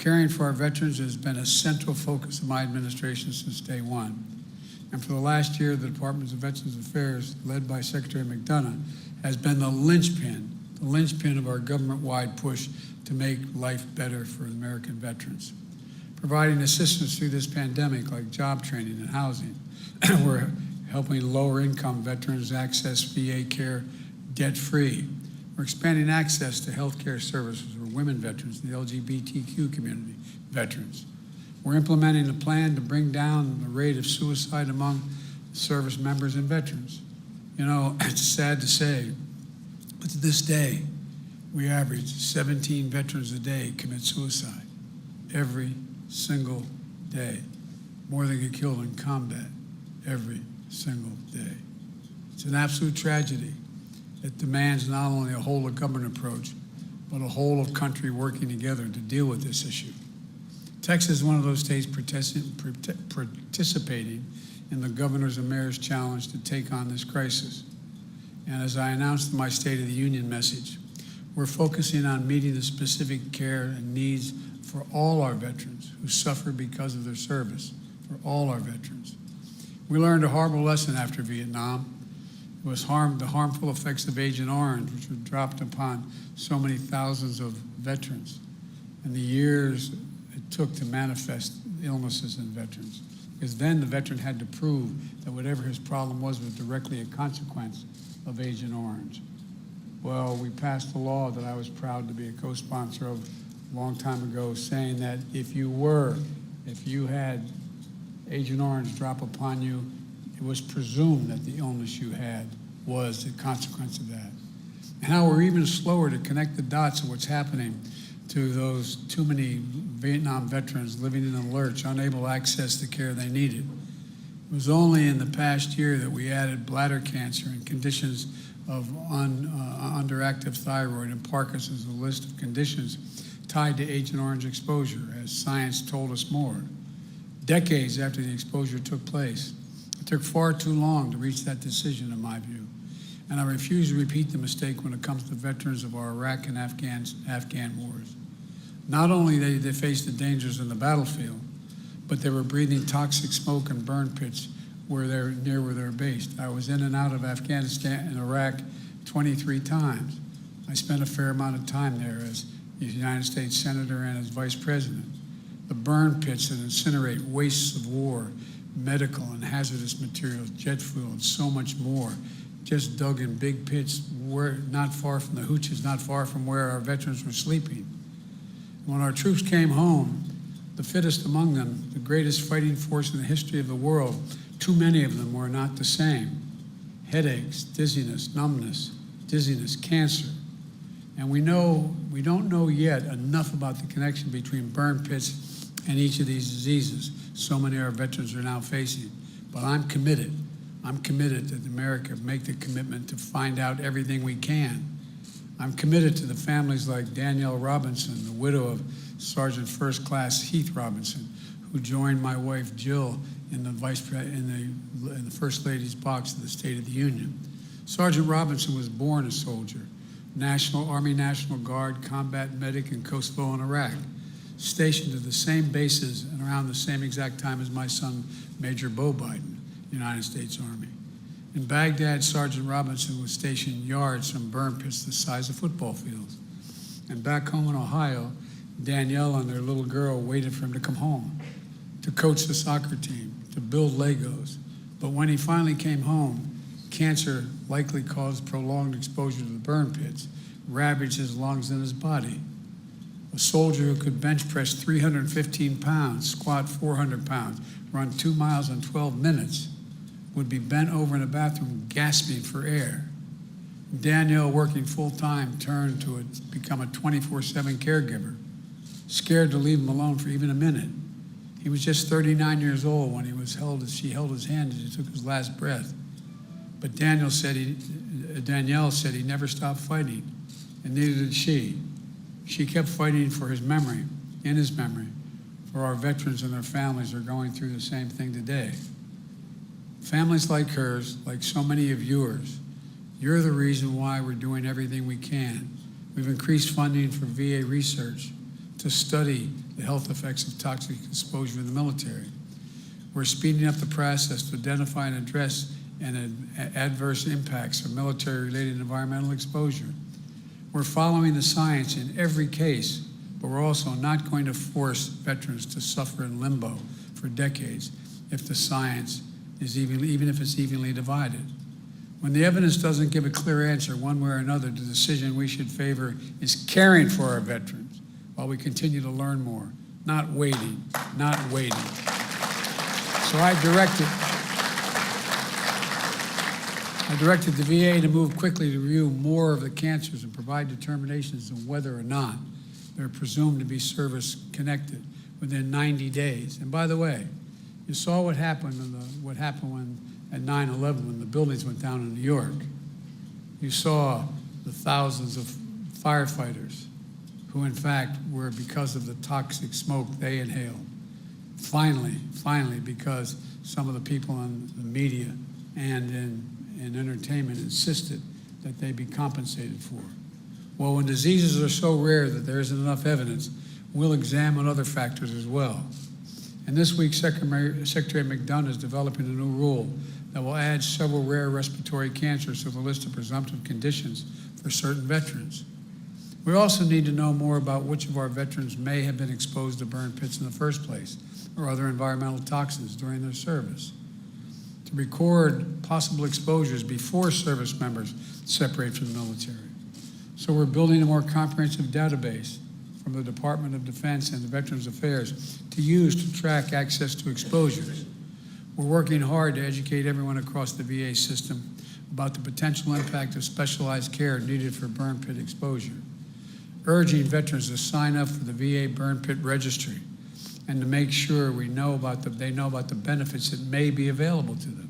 Caring for our veterans has been a central focus of my administration since day one. And for the last year, the Department of Veterans Affairs, led by Secretary McDonough, has been the linchpin of our government-wide push to make life better for American veterans. Providing assistance through this pandemic, like job training and housing. We're helping lower-income veterans access VA care debt-free. We're expanding access to health care services for women veterans and the LGBTQ community veterans. We're implementing a plan to bring down the rate of suicide among service members and veterans. You know, it's sad to say, but to this day, we average 17 veterans a day commit suicide. Every single day. More than get killed in combat every single day. It's an absolute tragedy that demands not only a whole of government approach, but a whole of country working together to deal with this issue. Texas is one of those states participating in the Governors and Mayors Challenge to take on this crisis. And as I announced in my State of the Union message, we're focusing on meeting the specific care and needs for all our veterans who suffer because of their service, for all our veterans. We learned a horrible lesson after Vietnam. It was the harmful effects of Agent Orange, which were dropped upon so many thousands of veterans, and the years it took to manifest illnesses in veterans. Because then the veteran had to prove that whatever his problem was directly a consequence of Agent Orange. Well, we passed a law that I was proud to be a co-sponsor of a long time ago, saying that if you had Agent Orange drop upon you, it was presumed that the illness you had was the consequence of that. And how we're even slower to connect the dots of what's happening to those too many Vietnam veterans living in a lurch, unable to access the care they needed. It was only in the past year that we added bladder cancer and conditions of underactive thyroid and Parkinson's, a list of conditions tied to Agent Orange exposure, as science told us more. Decades after the exposure took place, it took far too long to reach that decision, in my view. And I refuse to repeat the mistake when it comes to veterans of our Iraq and Afghan wars. Not only did they face the dangers in the battlefield, but they were breathing toxic smoke and burn pits where they're based. I was in and out of Afghanistan and Iraq 23 times. I spent a fair amount of time there as a United States Senator and as Vice President. The burn pits that incinerate wastes of war, medical and hazardous materials, jet fuel, and so much more, just dug in big pits not far from the hooches, not far from where our veterans were sleeping. When our troops came home, the fittest among them, the greatest fighting force in the history of the world, too many of them were not the same. Headaches, dizziness, numbness, cancer. And we don't know yet enough about the connection between burn pits and each of these diseases so many of our veterans are now facing. But I'm committed that America make the commitment to find out everything we can. I'm committed to the families like Danielle Robinson, the widow of Sergeant First Class Heath Robinson, who joined my wife Jill in the First Lady's box of the State of the Union. Sergeant Robinson was born a soldier, Army National Guard, combat medic in Kosovo and Iraq, stationed at the same bases and around the same exact time as my son, Major Bo Biden, United States Army. In Baghdad, Sergeant Robinson was stationed yards from burn pits the size of football fields. And back home in Ohio, Danielle and their little girl waited for him to come home, to coach the soccer team, to build Legos. But when he finally came home, cancer likely caused prolonged exposure to the burn pits, ravaged his lungs and his body. A soldier who could bench press 315 pounds, squat 400 pounds, run 2 miles in 12 minutes, would be bent over in a bathroom gasping for air. Danielle, working full-time, turned to become a 24/7 caregiver, scared to leave him alone for even a minute. He was just 39 years old when she held his hand as he took his last breath. But Danielle said he never stopped fighting, and neither did she. She kept fighting for his memory, in his memory, for our veterans and their families are going through the same thing today. Families like hers, like so many of yours, you're the reason why we're doing everything we can. We've increased funding for VA research to study the health effects of toxic exposure in the military. We're speeding up the process to identify and address adverse impacts of military-related environmental exposure. We're following the science in every case, but we're also not going to force veterans to suffer in limbo for decades if the science is even if it's evenly divided. When the evidence doesn't give a clear answer one way or another, the decision we should favor is caring for our veterans while we continue to learn more, not waiting. So I directed the VA to move quickly to review more of the cancers and provide determinations on whether or not they're presumed to be service-connected within 90 days. And by the way, you saw what happened when at 9/11 when the buildings went down in New York. You saw the thousands of firefighters who, in fact, were because of the toxic smoke they inhaled. Finally, because some of the people in the media and in entertainment insisted that they be compensated for. Well, when diseases are so rare that there isn't enough evidence, we'll examine other factors as well. And this week, Secretary McDonough is developing a new rule that will add several rare respiratory cancers to the list of presumptive conditions for certain veterans. We also need to know more about which of our veterans may have been exposed to burn pits in the first place or other environmental toxins during their service. To record possible exposures before service members separate from the military. So we're building a more comprehensive database from the Department of Defense and the Veterans Affairs to use to track access to exposures. We're working hard to educate everyone across the VA system about the potential impact of specialized care needed for burn pit exposure, urging veterans to sign up for the VA Burn Pit Registry and to make sure they know about the benefits that may be available to them.